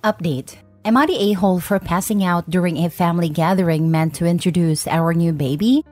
Update. Am I the a-hole for passing out during a family gathering meant to introduce our new baby?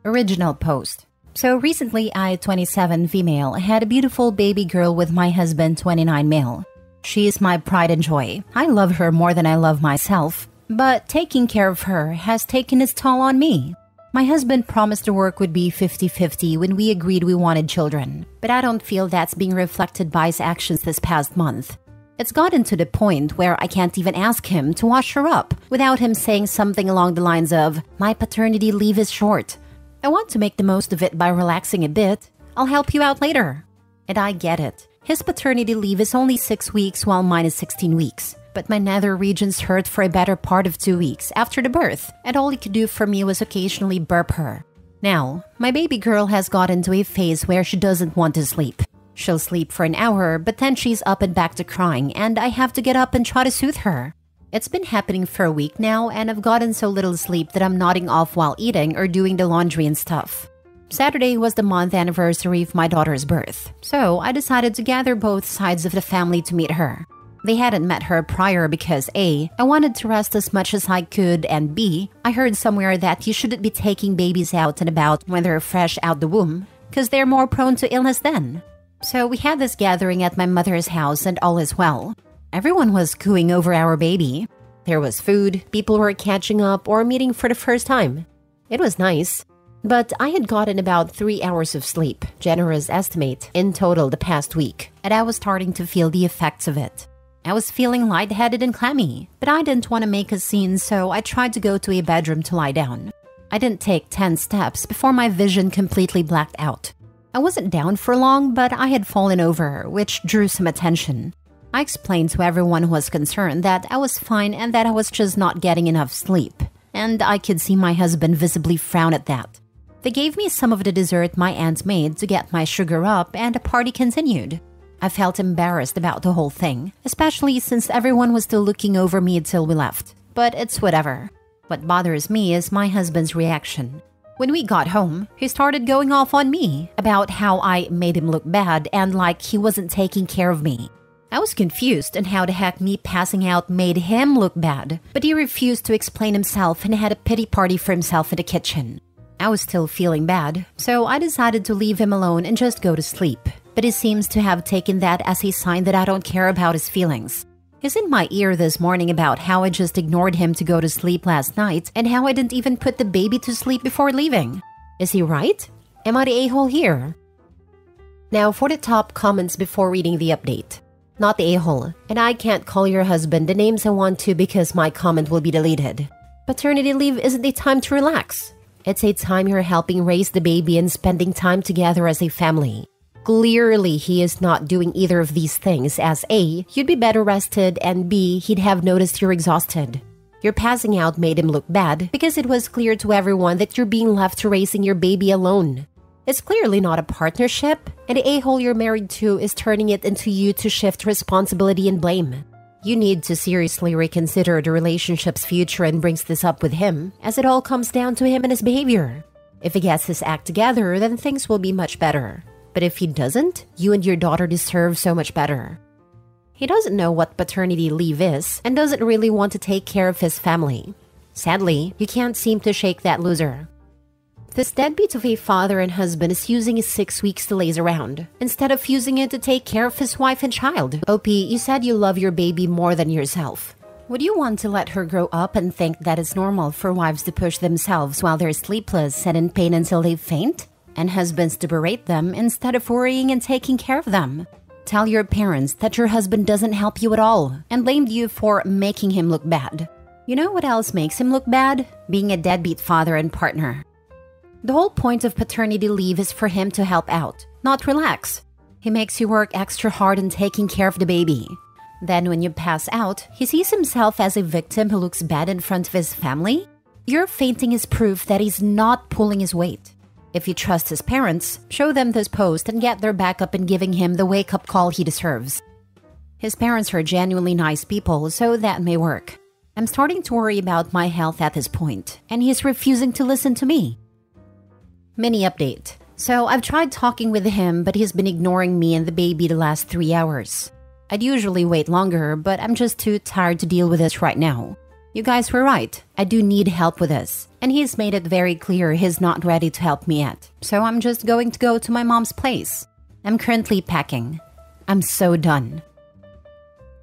Original post. So recently I, 27 female, had a beautiful baby girl with my husband, 29 male. She is my pride and joy. I love her more than I love myself. But taking care of her has taken its toll on me. My husband promised the work would be 50-50 when we agreed we wanted children. But I don't feel that's being reflected by his actions this past month. It's gotten to the point where I can't even ask him to wash her up without him saying something along the lines of, "My paternity leave is short. I want to make the most of it by relaxing a bit. I'll help you out later." And I get it. His paternity leave is only 6 weeks while mine is 16 weeks. But my nether regions hurt for a better part of 2 weeks after the birth, and all he could do for me was occasionally burp her. Now, my baby girl has got into a phase where she doesn't want to sleep. She'll sleep for an hour, but then she's up and back to crying, and I have to get up and try to soothe her. It's been happening for a week now, and I've gotten so little sleep that I'm nodding off while eating or doing the laundry and stuff. Saturday was the month anniversary of my daughter's birth, so I decided to gather both sides of the family to meet her. They hadn't met her prior because A, I wanted to rest as much as I could, and B, I heard somewhere that you shouldn't be taking babies out and about when they're fresh out the womb, because they're more prone to illness then. So we had this gathering at my mother's house and all is well. Everyone was cooing over our baby. There was food, people were catching up or meeting for the first time. It was nice. But I had gotten about 3 hours of sleep, generous estimate, in total the past week, and I was starting to feel the effects of it. I was feeling lightheaded and clammy, but I didn't want to make a scene, so I tried to go to a bedroom to lie down. I didn't take 10 steps before my vision completely blacked out. I wasn't down for long, but I had fallen over, which drew some attention. I explained to everyone who was concerned that I was fine and that I was just not getting enough sleep, and I could see my husband visibly frown at that. They gave me some of the dessert my aunt made to get my sugar up, and the party continued. I felt embarrassed about the whole thing, especially since everyone was still looking over me until we left, but it's whatever. What bothers me is my husband's reaction. When we got home, he started going off on me about how I made him look bad and like he wasn't taking care of me. I was confused on how the heck me passing out made him look bad, but he refused to explain himself and had a pity party for himself in the kitchen. I was still feeling bad, so I decided to leave him alone and just go to sleep, but he seems to have taken that as a sign that I don't care about his feelings. He's in my ear this morning about how I just ignored him to go to sleep last night and how I didn't even put the baby to sleep before leaving. Is he right? Am I the a-hole here? Now for the top comments before reading the update. Not the a-hole, and I can't call your husband the names I want to because my comment will be deleted. Paternity leave isn't a time to relax. It's a time you're helping raise the baby and spending time together as a family. Clearly, he is not doing either of these things as A, you'd be better rested, and B, he'd have noticed you're exhausted. Your passing out made him look bad because it was clear to everyone that you're being left to raising your baby alone. It's clearly not a partnership, and the a-hole you're married to is turning it into you to shift responsibility and blame. You need to seriously reconsider the relationship's future and brings this up with him, as it all comes down to him and his behavior. If he gets his act together, then things will be much better. But if he doesn't, you and your daughter deserve so much better. He doesn't know what paternity leave is and doesn't really want to take care of his family. Sadly, you can't seem to shake that loser. This deadbeat of a father and husband is using his 6 weeks to laze around, instead of using it to take care of his wife and child. OP, you said you love your baby more than yourself. Would you want to let her grow up and think that it's normal for wives to push themselves while they're sleepless and in pain until they faint? And husbands to berate them instead of worrying and taking care of them? Tell your parents that your husband doesn't help you at all and blamed you for making him look bad. You know what else makes him look bad? Being a deadbeat father and partner. The whole point of paternity leave is for him to help out, not relax. He makes you work extra hard in taking care of the baby. Then when you pass out, he sees himself as a victim who looks bad in front of his family? Your fainting is proof that he's not pulling his weight. If you trust his parents, show them this post and get their back up in giving him the wake-up call he deserves. His parents are genuinely nice people, so that may work. I'm starting to worry about my health at this point, and he's refusing to listen to me. Mini update. So I've tried talking with him, but he's been ignoring me and the baby the last 3 hours. I'd usually wait longer, but I'm just too tired to deal with this right now. You guys were right. I do need help with this. And he's made it very clear he's not ready to help me yet. So I'm just going to go to my mom's place. I'm currently packing. I'm so done.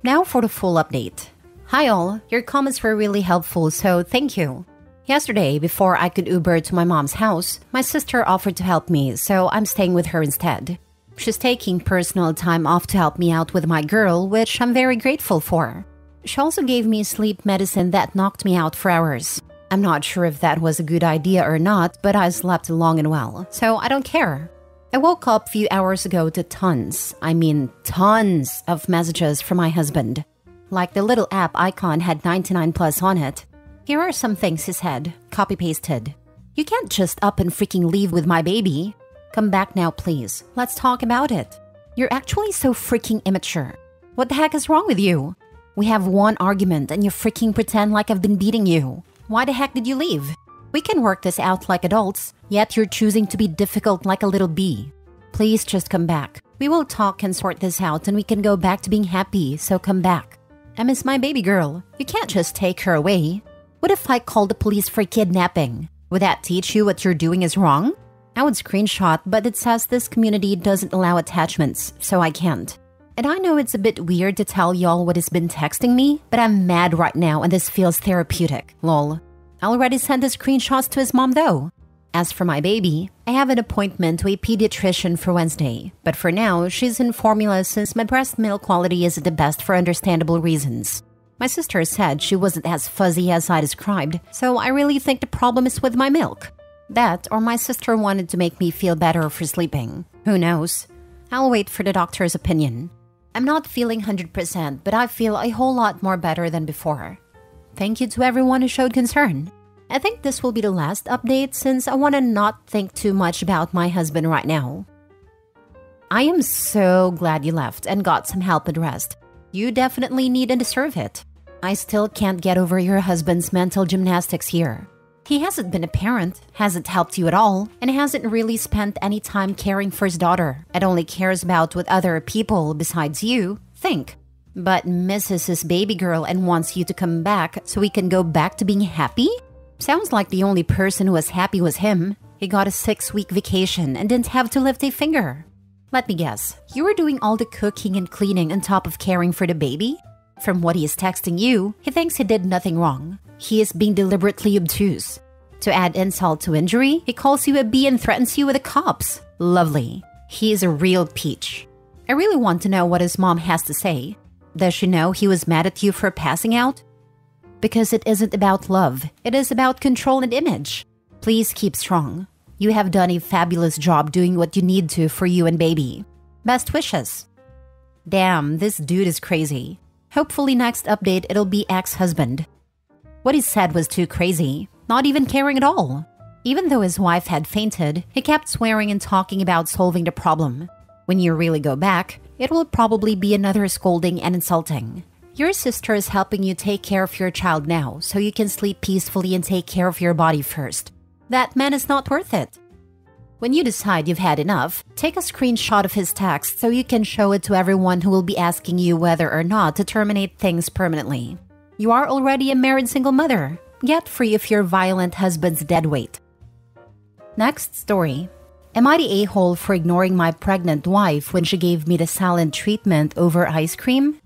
Now for the full update. Hi all, your comments were really helpful, so thank you. Yesterday, before I could Uber to my mom's house, my sister offered to help me, so I'm staying with her instead. She's taking personal time off to help me out with my girl, which I'm very grateful for. She also gave me sleep medicine that knocked me out for hours. I'm not sure if that was a good idea or not, but I slept long and well, so I don't care. I woke up a few hours ago to tons of messages from my husband. Like the little app icon had 99 plus on it. Here are some things he said, copy-pasted. You can't just up and freaking leave with my baby. Come back now, please. Let's talk about it. You're actually so freaking immature. What the heck is wrong with you? We have one argument and you freaking pretend like I've been beating you. Why the heck did you leave? We can work this out like adults, yet you're choosing to be difficult like a little bee. Please just come back. We will talk and sort this out and we can go back to being happy, so come back. I miss my baby girl. You can't just take her away. What if I called the police for kidnapping? Would that teach you what you're doing is wrong? I would screenshot, but it says this community doesn't allow attachments, so I can't. And I know it's a bit weird to tell y'all what he's been texting me, but I'm mad right now and this feels therapeutic, lol. I already sent the screenshots to his mom though. As for my baby, I have an appointment to a pediatrician for Wednesday, but for now, she's in formula since my breast milk quality isn't the best for understandable reasons. My sister said she wasn't as fuzzy as I described, so I really think the problem is with my milk. That, or my sister wanted to make me feel better for sleeping. Who knows? I'll wait for the doctor's opinion. I'm not feeling 100%, but I feel a whole lot more better than before. Thank you to everyone who showed concern. I think this will be the last update since I want to not think too much about my husband right now. I am so glad you left and got some help and rest. You definitely need and deserve it. I still can't get over your husband's mental gymnastics here. He hasn't been a parent, hasn't helped you at all, and hasn't really spent any time caring for his daughter, and only cares about what other people besides you think. But misses his baby girl and wants you to come back so we can go back to being happy? Sounds like the only person who was happy was him. He got a 6-week vacation and didn't have to lift a finger. Let me guess, you were doing all the cooking and cleaning on top of caring for the baby? From what he is texting you, he thinks he did nothing wrong. He is being deliberately obtuse. To add insult to injury, he calls you a bee and threatens you with the cops. Lovely. He is a real peach. I really want to know what his mom has to say. Does she know he was mad at you for passing out? Because it isn't about love. It is about control and image. Please keep strong. You have done a fabulous job doing what you need to for you and baby. Best wishes. Damn, this dude is crazy. Hopefully next update it'll be ex-husband. What he said was too crazy. Not even caring at all. Even though his wife had fainted, he kept swearing and talking about solving the problem. When you really go back, it will probably be another scolding and insulting. Your sister is helping you take care of your child now, so you can sleep peacefully and take care of your body first. That man is not worth it. When you decide you've had enough, take a screenshot of his text so you can show it to everyone who will be asking you whether or not to terminate things permanently. You are already a married single mother. Get free of your violent husband's dead weight. Next story. Am I the a-hole for ignoring my pregnant wife when she gave me the silent treatment over ice cream?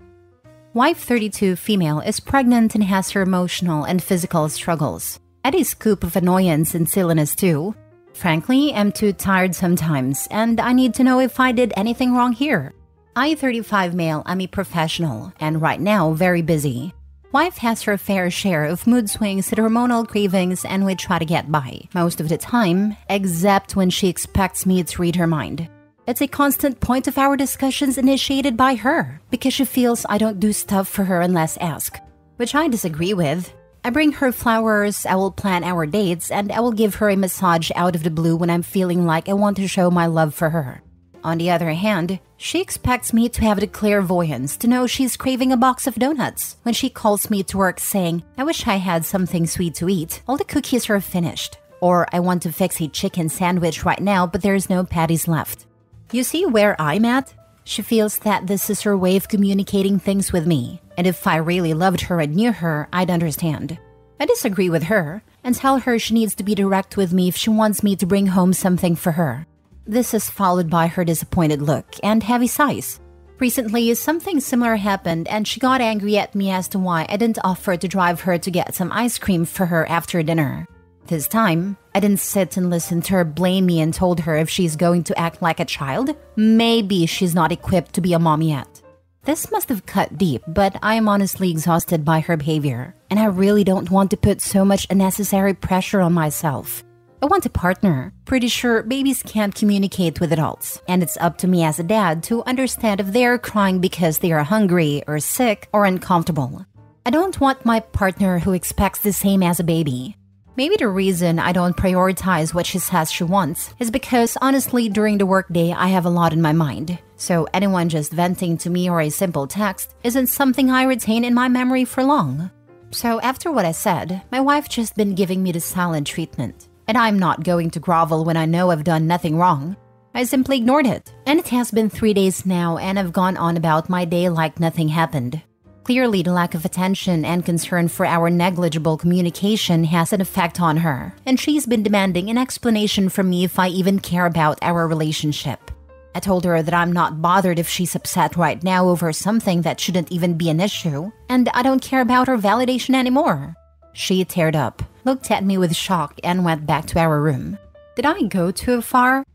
Wife 32 female is pregnant and has her emotional and physical struggles. At a scoop of annoyance and silliness too. Frankly, I'm too tired sometimes, and I need to know if I did anything wrong here. I 35 male, I'm a professional, and right now very busy. Wife has her fair share of mood swings and hormonal cravings, and we try to get by, most of the time, except when she expects me to read her mind. It's a constant point of our discussions initiated by her, because she feels I don't do stuff for her unless asked, which I disagree with. I bring her flowers, I will plan our dates, and I will give her a massage out of the blue when I'm feeling like I want to show my love for her. On the other hand, she expects me to have the clairvoyance to know she's craving a box of donuts when she calls me to work saying, I wish I had something sweet to eat, all the cookies are finished. Or I want to fix a chicken sandwich right now but there's no patties left. You see where I'm at? She feels that this is her way of communicating things with me, and if I really loved her and knew her, I'd understand. I disagree with her and tell her she needs to be direct with me if she wants me to bring home something for her. This is followed by her disappointed look and heavy sighs. Recently, something similar happened and she got angry at me as to why I didn't offer to drive her to get some ice cream for her after dinner. This time, I didn't sit and listen to her blame me and told her if she's going to act like a child, maybe she's not equipped to be a mom yet. This must have cut deep, but I am honestly exhausted by her behavior, and I really don't want to put so much unnecessary pressure on myself. I want a partner. Pretty sure babies can't communicate with adults, and it's up to me as a dad to understand if they're crying because they are hungry or sick or uncomfortable. I don't want my partner who expects the same as a baby. Maybe the reason I don't prioritize what she says she wants is because honestly during the workday I have a lot in my mind. So anyone just venting to me or a simple text isn't something I retain in my memory for long. So after what I said, my wife just been giving me the silent treatment. And I'm not going to grovel when I know I've done nothing wrong. I simply ignored it. And it has been 3 days now and I've gone on about my day like nothing happened. Clearly, the lack of attention and concern for our negligible communication has an effect on her, and she's been demanding an explanation from me if I even care about our relationship. I told her that I'm not bothered if she's upset right now over something that shouldn't even be an issue, and I don't care about her validation anymore. She teared up, looked at me with shock, and went back to our room. Did I go too far?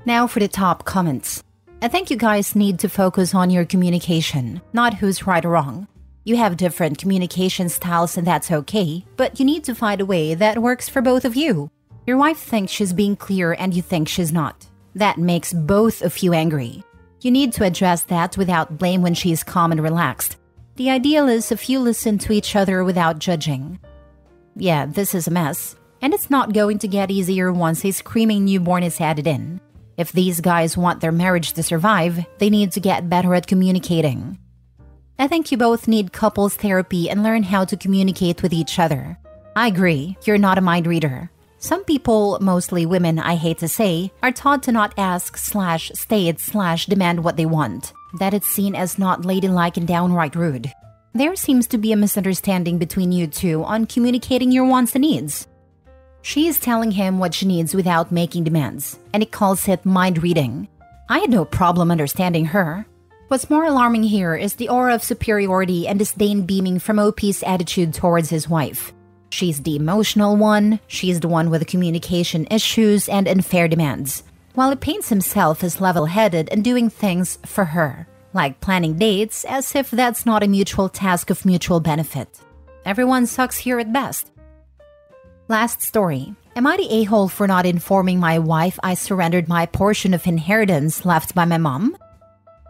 Now for the top comments. I think you guys need to focus on your communication, not who's right or wrong. You have different communication styles and that's okay, but you need to find a way that works for both of you. Your wife thinks she's being clear and you think she's not. That makes both of you angry. You need to address that without blame when she's calm and relaxed. The ideal is if you listen to each other without judging. Yeah, this is a mess, and it's not going to get easier once a screaming newborn is added in. If these guys want their marriage to survive, they need to get better at communicating. I think you both need couples therapy and learn how to communicate with each other. I agree, you're not a mind reader. Some people, mostly women I hate to say, are taught to not ask/state/demand what they want. That it's seen as not ladylike and downright rude. There seems to be a misunderstanding between you two on communicating your wants and needs. She is telling him what she needs without making demands, and he calls it mind reading. I had no problem understanding her. What's more alarming here is the aura of superiority and disdain beaming from OP's attitude towards his wife. She's the emotional one, she's the one with the communication issues and unfair demands, while he paints himself as level-headed and doing things for her, like planning dates as if that's not a mutual task of mutual benefit. Everyone sucks here at best. Last story. Am I the a-hole for not informing my wife I surrendered my portion of inheritance left by my mom?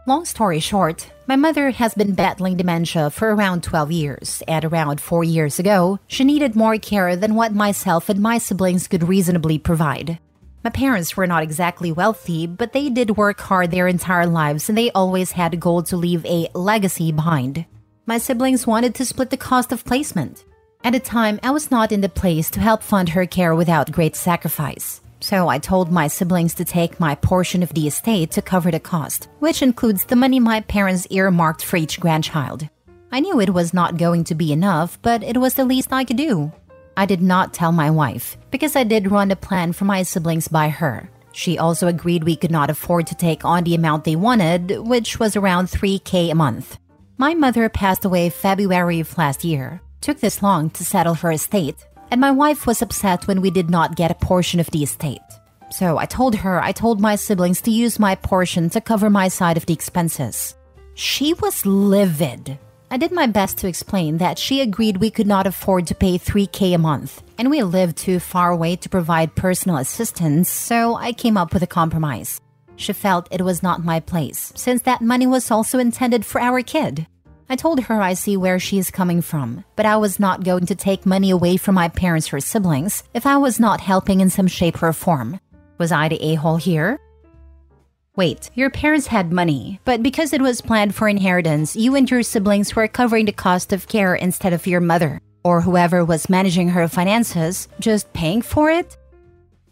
Long story short, my mother has been battling dementia for around 12 years, and around 4 years ago, she needed more care than what myself and my siblings could reasonably provide. My parents were not exactly wealthy, but they did work hard their entire lives and they always had a goal to leave a legacy behind. My siblings wanted to split the cost of placement. At the time, I was not in the place to help fund her care without great sacrifice. So I told my siblings to take my portion of the estate to cover the cost, which includes the money my parents earmarked for each grandchild. I knew it was not going to be enough, but it was the least I could do. I did not tell my wife, because I did run a plan for my siblings by her. She also agreed we could not afford to take on the amount they wanted, which was around $3,000 a month. My mother passed away February of last year. Took this long to settle her estate, and my wife was upset when we did not get a portion of the estate. So I told my siblings to use my portion to cover my side of the expenses. She was livid. I did my best to explain that she agreed we could not afford to pay $3,000 a month, and we lived too far away to provide personal assistance, so I came up with a compromise. She felt it was not my place, since that money was also intended for our kid. I told her I see where she is coming from, but I was not going to take money away from my parents or siblings if I was not helping in some shape or form. Was I the a-hole here? Wait, your parents had money, but because it was planned for inheritance, you and your siblings were covering the cost of care instead of your mother, or whoever was managing her finances, just paying for it?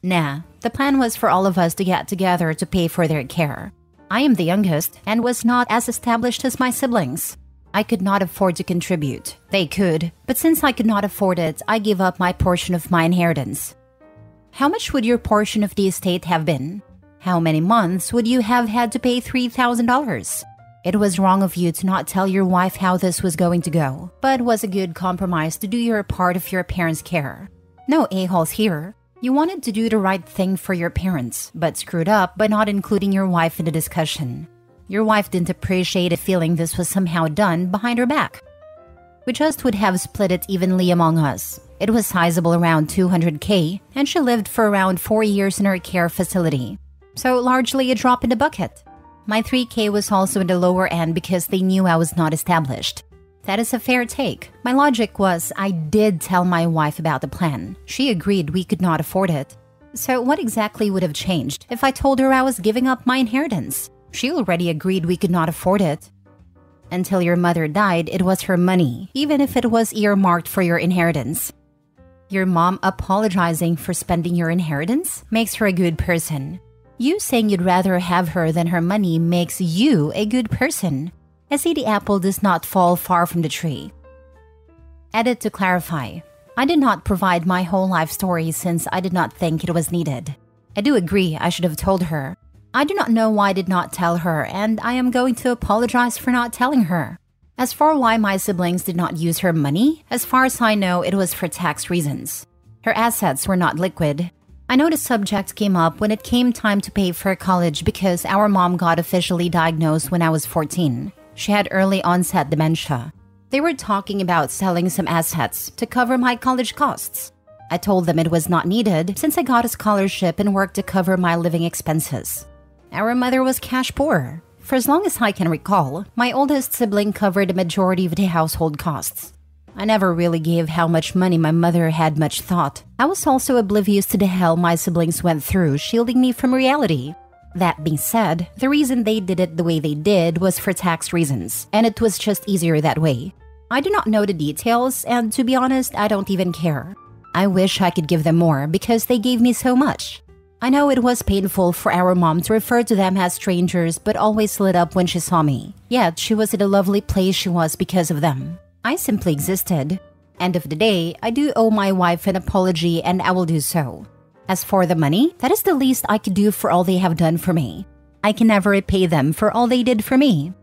Nah, the plan was for all of us to get together to pay for their care. I am the youngest and was not as established as my siblings. I could not afford to contribute. They could, but since I could not afford it, I gave up my portion of my inheritance. How much would your portion of the estate have been? How many months would you have had to pay $3,000? It was wrong of you to not tell your wife how this was going to go, but was a good compromise to do your part of your parents' care. No a-holes here. You wanted to do the right thing for your parents, but screwed up by not including your wife in the discussion. Your wife didn't appreciate it, feeling this was somehow done behind her back. We just would have split it evenly among us. It was sizable, around $200K, and she lived for around 4 years in her care facility. So largely a drop in the bucket. My $3K was also in the lower end because they knew I was not established. That is a fair take. My logic was I did tell my wife about the plan. She agreed we could not afford it. So what exactly would have changed if I told her I was giving up my inheritance? She already agreed we could not afford it. Until your mother died, it was her money, even if it was earmarked for your inheritance. Your mom apologizing for spending your inheritance makes her a good person. You saying you'd rather have her than her money makes you a good person. I see the apple does not fall far from the tree. Edit to clarify. I did not provide my whole life story since I did not think it was needed. I do agree I should have told her. I do not know why I did not tell her, and I am going to apologize for not telling her. As for why my siblings did not use her money, as far as I know, it was for tax reasons. Her assets were not liquid. I know the subject came up when it came time to pay for college because our mom got officially diagnosed when I was 14. She had early onset dementia. They were talking about selling some assets to cover my college costs. I told them it was not needed since I got a scholarship and worked to cover my living expenses. Our mother was cash poor. For as long as I can recall, my oldest sibling covered the majority of the household costs. I never really gave how much money my mother had much thought. I was also oblivious to the hell my siblings went through, shielding me from reality. That being said, the reason they did it the way they did was for tax reasons, and it was just easier that way. I do not know the details, and to be honest, I don't even care. I wish I could give them more because they gave me so much. I know it was painful for our mom to refer to them as strangers, but always lit up when she saw me. Yet she was at a lovely place she was because of them. I simply existed. End of the day, I do owe my wife an apology and I will do so. As for the money, that is the least I could do for all they have done for me. I can never repay them for all they did for me.